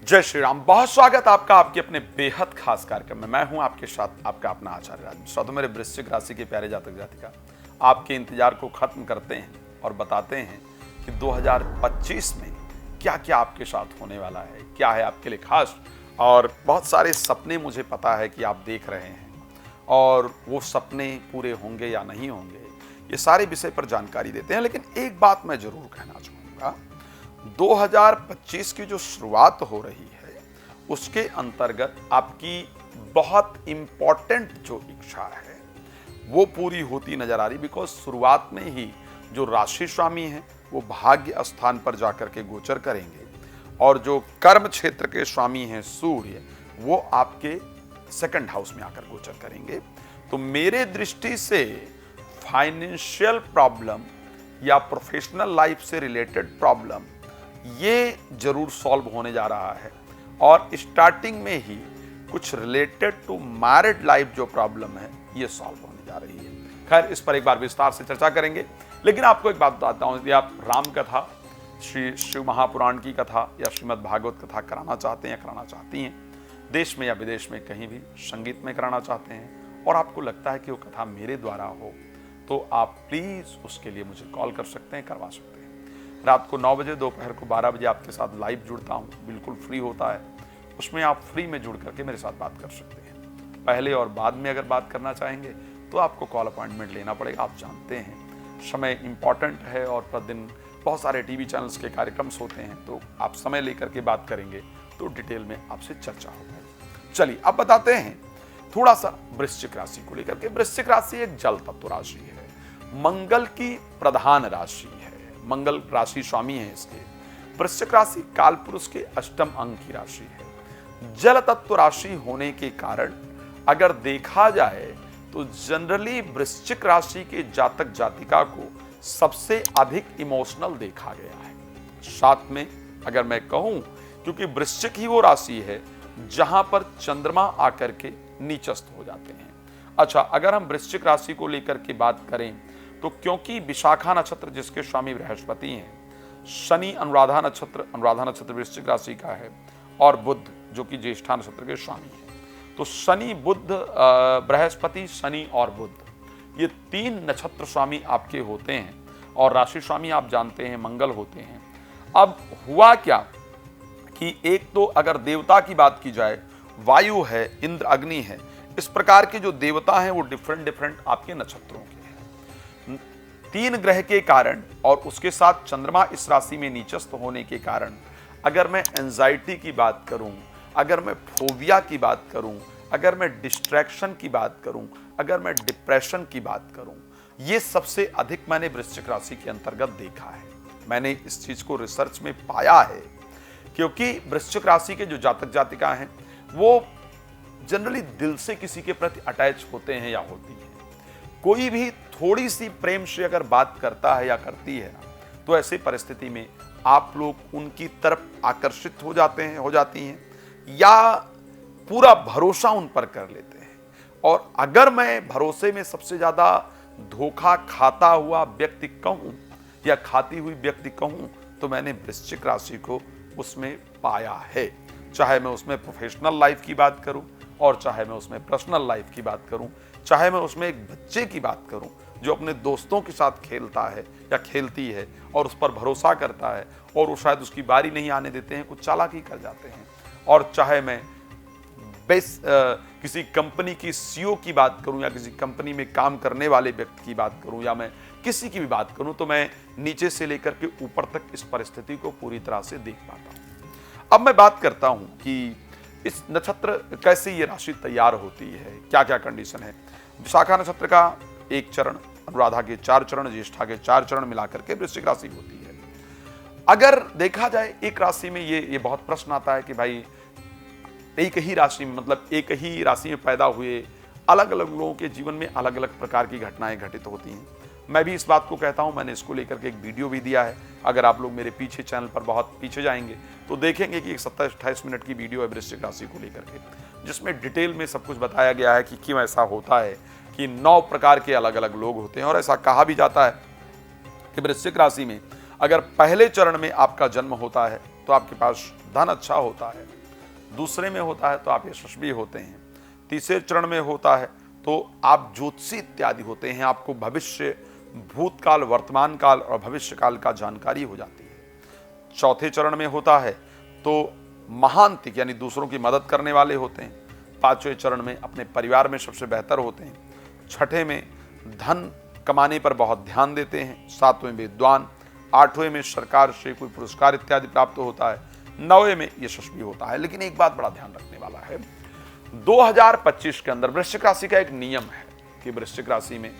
जय श्री राम। बहुत स्वागत आपका आपके अपने बेहद खास कार्यक्रम में। मैं हूं आपके साथ आपका अपना आचार्य राज मिश्रा। तो मेरे वृश्चिक राशि के प्यारे जातक जातिका आपके इंतजार को खत्म करते हैं और बताते हैं कि 2025 में क्या क्या आपके साथ होने वाला है, क्या है आपके लिए खास। और बहुत सारे सपने मुझे पता है कि आप देख रहे हैं और वो सपने पूरे होंगे या नहीं होंगे, ये सारे विषय पर जानकारी देते हैं। लेकिन एक बात मैं जरूर कहना चाहूँगा, 2025 की जो शुरुआत हो रही है उसके अंतर्गत आपकी बहुत इंपॉर्टेंट जो इच्छा है वो पूरी होती नजर आ रही। बिकॉज शुरुआत में ही जो राशि स्वामी हैं वो भाग्य स्थान पर जाकर के गोचर करेंगे और जो कर्म क्षेत्र के स्वामी हैं सूर्य, वो आपके सेकंड हाउस में आकर गोचर करेंगे। तो मेरे दृष्टि से फाइनेंशियल प्रॉब्लम या प्रोफेशनल लाइफ से रिलेटेड प्रॉब्लम ये जरूर सॉल्व होने जा रहा है। और स्टार्टिंग में ही कुछ रिलेटेड टू मैरिड लाइफ जो प्रॉब्लम है ये सॉल्व होने जा रही है। खैर, इस पर एक बार विस्तार से चर्चा करेंगे। लेकिन आपको एक बात बताता हूं, यदि आप राम कथा, श्री शिव महापुराण की कथा या श्रीमद् भागवत कथा कराना चाहते हैं या कराना चाहती हैं, देश में या विदेश में कहीं भी संगीत में कराना चाहते हैं और आपको लगता है कि वो कथा मेरे द्वारा हो, तो आप प्लीज उसके लिए मुझे कॉल कर सकते हैं, करवा सकते हैं। रात को 9 बजे, दोपहर को 12 बजे आपके साथ लाइव जुड़ता हूँ, बिल्कुल फ्री होता है। उसमें आप फ्री में जुड़ करके मेरे साथ बात कर सकते हैं। पहले और बाद में अगर बात करना चाहेंगे तो आपको कॉल अपॉइंटमेंट लेना पड़ेगा। आप जानते हैं समय इंपॉर्टेंट है और प्रतिदिन बहुत सारे टीवी चैनल्स के कार्यक्रम्स होते हैं, तो आप समय लेकर के बात करेंगे तो डिटेल में आपसे चर्चा होगी। चलिए अब बताते हैं थोड़ा सा वृश्चिक राशि को लेकर के। वृश्चिक राशि एक जल तत्व राशि है, मंगल की प्रधान राशि है, मंगल राशि स्वामी है इसके। वृश्चिक राशि कालपुरुष के अष्टम अंक की राशि है। जल तत्व राशि होने के कारण अगर देखा जाए तो जनरली वृश्चिक राशि के जातक जातिका को सबसे अधिक इमोशनल देखा गया है। साथ में अगर मैं कहूं, क्योंकि वृश्चिक ही वो राशि है जहां पर चंद्रमा आकर के नीचस्थ हो जाते हैं। अच्छा, अगर हम वृश्चिक राशि को लेकर के बात करें तो क्योंकि विशाखा नक्षत्र जिसके स्वामी बृहस्पति हैं, शनि अनुराधा नक्षत्र वृश्चिक राशि का है, और बुध जो कि ज्येष्ठा नक्षत्र के स्वामी है। तो शनि, बुध, बृहस्पति, शनि और बुध, ये 3 नक्षत्र स्वामी आपके होते हैं और राशि स्वामी आप जानते हैं मंगल होते हैं। अब हुआ क्या कि एक तो अगर देवता की बात की जाए, वायु है, इंद्र, अग्नि है, इस प्रकार के जो देवता हैं वो डिफरेंट आपके नक्षत्रों के हैं। 3 ग्रह के कारण और उसके साथ चंद्रमा इस राशि में नीचस्थ होने के कारण अगर मैं एंजाइटी की बात करूं, अगर मैं फोबिया की बात करूं, अगर मैं डिस्ट्रैक्शन की बात करूं, अगर मैं डिप्रेशन की बात करूं, ये सबसे अधिक मैंने वृश्चिक राशि के अंतर्गत देखा है। मैंने इस चीज को रिसर्च में पाया है, क्योंकि वृश्चिक राशि के जो जातक जातिका हैं वो जनरली दिल से किसी के प्रति अटैच होते हैं या होती है। कोई भी थोड़ी सी प्रेम से अगर बात करता है या करती है ना, तो ऐसी परिस्थिति में आप लोग उनकी तरफ आकर्षित हो जाती हैं या पूरा भरोसा उन पर कर लेते हैं। और अगर मैं भरोसे में सबसे ज्यादा धोखा खाता हुआ व्यक्ति कहूं या खाती हुई व्यक्ति कहूं तो मैंने वृश्चिक राशि को उसमें पाया है। चाहे मैं उसमें प्रोफेशनल लाइफ की बात करूं और चाहे मैं उसमें पर्सनल लाइफ की बात करूं, चाहे मैं उसमें एक बच्चे की बात करूं जो अपने दोस्तों के साथ खेलता है या खेलती है और उस पर भरोसा करता है और वो शायद उसकी बारी नहीं आने देते हैं, कुछ चालाकी कर जाते हैं। और चाहे मैं किसी कंपनी की सीईओ की बात करूं या किसी कंपनी में काम करने वाले व्यक्ति की बात करूं या मैं किसी की भी बात करूं, तो मैं नीचे से लेकर के ऊपर तक इस परिस्थिति को पूरी तरह से देख पाता हूं। अब मैं बात करता हूं कि इस नक्षत्र कैसे ये राशि तैयार होती है, क्या क्या कंडीशन है। विशाखा नक्षत्र का 1 चरण, अनुराधा के 4 चरण, ज्येष्ठा के 4 चरण मिलाकर के वृश्चिक राशि होती है। अगर देखा जाए एक राशि में ये बहुत प्रश्न आता है कि भाई एक ही राशि में, मतलब एक ही राशि में पैदा हुए अलग अलग लोगों के जीवन में अलग अलग प्रकार की घटनाएं घटित होती हैं। मैं भी इस बात को कहता हूं, मैंने इसको लेकर के एक वीडियो भी दिया है। अगर आप लोग मेरे पीछे चैनल पर बहुत पीछे जाएंगे तो देखेंगे कि एक 27-28 मिनट की वीडियो है वृश्चिक राशि को लेकर के, जिसमें डिटेल में सब कुछ बताया गया है कि क्यों ऐसा होता है कि 9 प्रकार के अलग अलग लोग होते हैं। और ऐसा कहा भी जाता है कि वृश्चिक राशि में अगर पहले चरण में आपका जन्म होता है तो आपके पास धन अच्छा होता है, दूसरे में होता है तो आप यशस्वी होते हैं, तीसरे चरण में होता है तो आप ज्योतिषी इत्यादि होते हैं, आपको भविष्य, भूतकाल, वर्तमान काल और भविष्य काल का जानकारी हो जाती है। चौथे चरण में होता है तो महांतिक यानी दूसरों की मदद करने वाले होते हैं। पांचवें चरण में अपने परिवार में सबसे बेहतर होते हैं। छठे में धन कमाने पर बहुत ध्यान देते हैं। सातवें विद्वान, आठवें में सरकार से कोई पुरस्कार इत्यादि प्राप्त होता है। नौवें में यशस्वी होता है। लेकिन एक बात बड़ा ध्यान रखने वाला है, 2025 के अंदर वृश्चिक राशि का एक नियम है कि वृश्चिक राशि में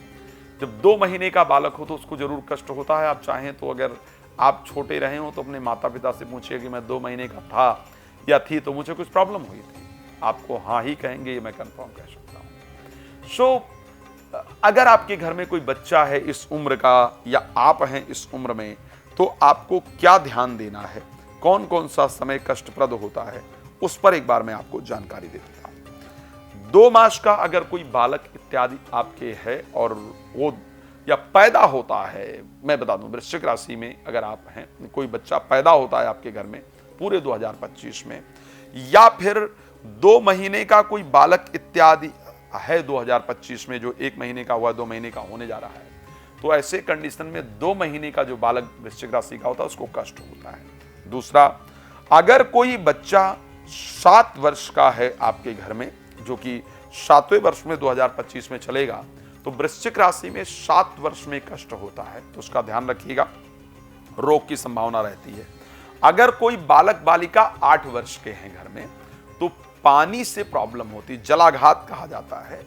जब 2 महीने का बालक हो तो उसको जरूर कष्ट होता है। आप चाहें तो अगर आप छोटे रहे हो तो अपने माता पिता से पूछिए कि मैं 2 महीने का था या थी तो मुझे कुछ प्रॉब्लम हुई थी, आपको हाँ ही कहेंगे, ये मैं कंफर्म कह सकता हूँ। अगर आपके घर में कोई बच्चा है इस उम्र का या आप हैं इस उम्र में, तो आपको क्या ध्यान देना है, कौन कौन सा समय कष्टप्रद होता है, उस पर एक बार मैं आपको जानकारी दे देता हूं। 2 मास का अगर कोई बालक इत्यादि आपके है और वो या पैदा होता है, मैं बता दूं वृश्चिक राशि में अगर आप हैं, कोई बच्चा पैदा होता है आपके घर में पूरे 2025 में, या फिर 2 महीने का कोई बालक इत्यादि है 2025 में, जो 1 महीने का हुआ 2 महीने का होने जा रहा है, तो ऐसे कंडीशन में 2 महीने का जो बालक वृश्चिक राशि का होता है उसको कष्ट होता है। दूसरा, अगर कोई बच्चा 7 वर्ष का है आपके घर में, जो कि 7वें वर्ष में 2025 में चलेगा, तो वृश्चिक राशि में 7 वर्ष में कष्ट होता है, तो उसका ध्यान रखिएगा, रोग की संभावना रहती है। अगर कोई बालक बालिका 8 वर्ष के हैं घर में, तो पानी से प्रॉब्लम होती, जलाघात कहा जाता है,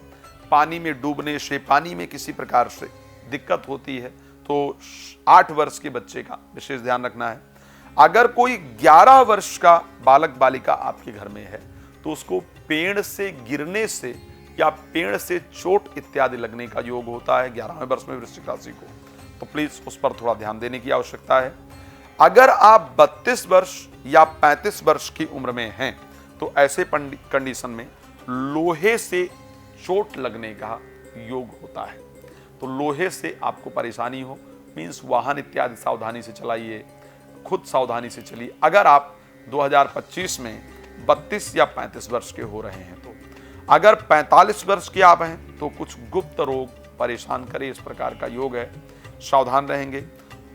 पानी में डूबने से, पानी में किसी प्रकार से दिक्कत होती है, तो 8 वर्ष के बच्चे का विशेष ध्यान रखना है। अगर कोई 11 वर्ष का बालक बालिका आपके घर में है, तो उसको पेड़ से गिरने से या पेड़ से चोट इत्यादि लगने का योग होता है 11वें वर्ष में वृश्चिक राशि को, तो प्लीज उस पर थोड़ा ध्यान देने की आवश्यकता है। अगर आप 32 वर्ष या 35 वर्ष की उम्र में हैं, तो ऐसे कंडीशन में लोहे से चोट लगने का योग होता है। तो लोहे से आपको परेशानी हो, मीन्स वाहन इत्यादि सावधानी से चलाइए, खुद सावधानी से चलिए। अगर आप 2025 में 32 या 35 वर्ष के हो रहे हैं, तो अगर 45 वर्ष के आप हैं तो कुछ गुप्त रोग परेशान करे, इस प्रकार का योग है, सावधान रहेंगे।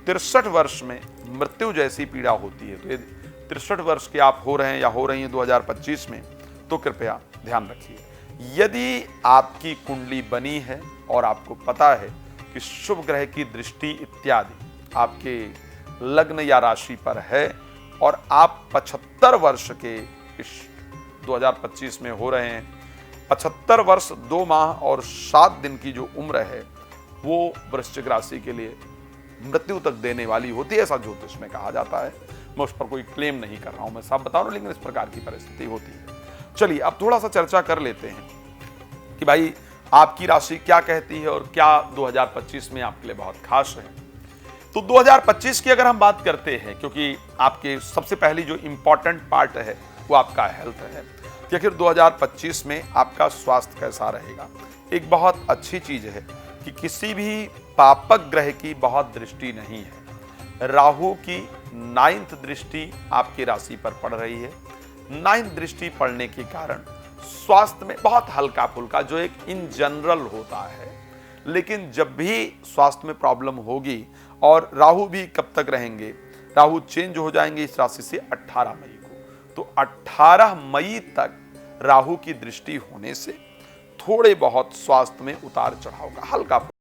63 वर्ष में मृत्यु जैसी पीड़ा होती है, तो यदि 63 वर्ष के आप हो रहे हैं या हो रही हैं 2025 में, तो कृपया ध्यान रखिए। यदि आपकी कुंडली बनी है और आपको पता है कि शुभ ग्रह की दृष्टि इत्यादि आपके लग्न या राशि पर है और आप 75 वर्ष के इस 2025 में हो रहे हैं, 75 वर्ष 2 माह और 7 दिन की जो उम्र है, वो वृश्चिक राशि के लिए मृत्यु तक देने वाली होती है, ऐसा ज्योतिष में कहा जाता है। मैं उस पर कोई क्लेम नहीं कर रहा हूं, मैं सब बता रहा हूं, लेकिन इस प्रकार की परिस्थिति होती है। चलिए अब थोड़ा सा चर्चा कर लेते हैं कि भाई आपकी राशि क्या कहती है और क्या 2025 में आपके लिए बहुत खास है। तो 2025 की अगर हम बात करते हैं, क्योंकि आपके सबसे पहली जो इंपॉर्टेंट पार्ट है वो आपका हेल्थ है, कि आखिर 2025 में आपका स्वास्थ्य कैसा रहेगा। एक बहुत अच्छी चीज है कि किसी भी पापक ग्रह की बहुत दृष्टि नहीं है। राहु की 9th दृष्टि आपकी राशि पर पड़ रही है। 9th दृष्टि पड़ने के कारण स्वास्थ्य में बहुत हल्का फुल्का, जो एक इन जनरल होता है, लेकिन जब भी स्वास्थ्य में प्रॉब्लम होगी, और राहु भी कब तक रहेंगे, राहु चेंज हो जाएंगे इस राशि से 18 मई को, तो 18 मई तक राहु की दृष्टि होने से थोड़े बहुत स्वास्थ्य में उतार चढ़ाव का हल्का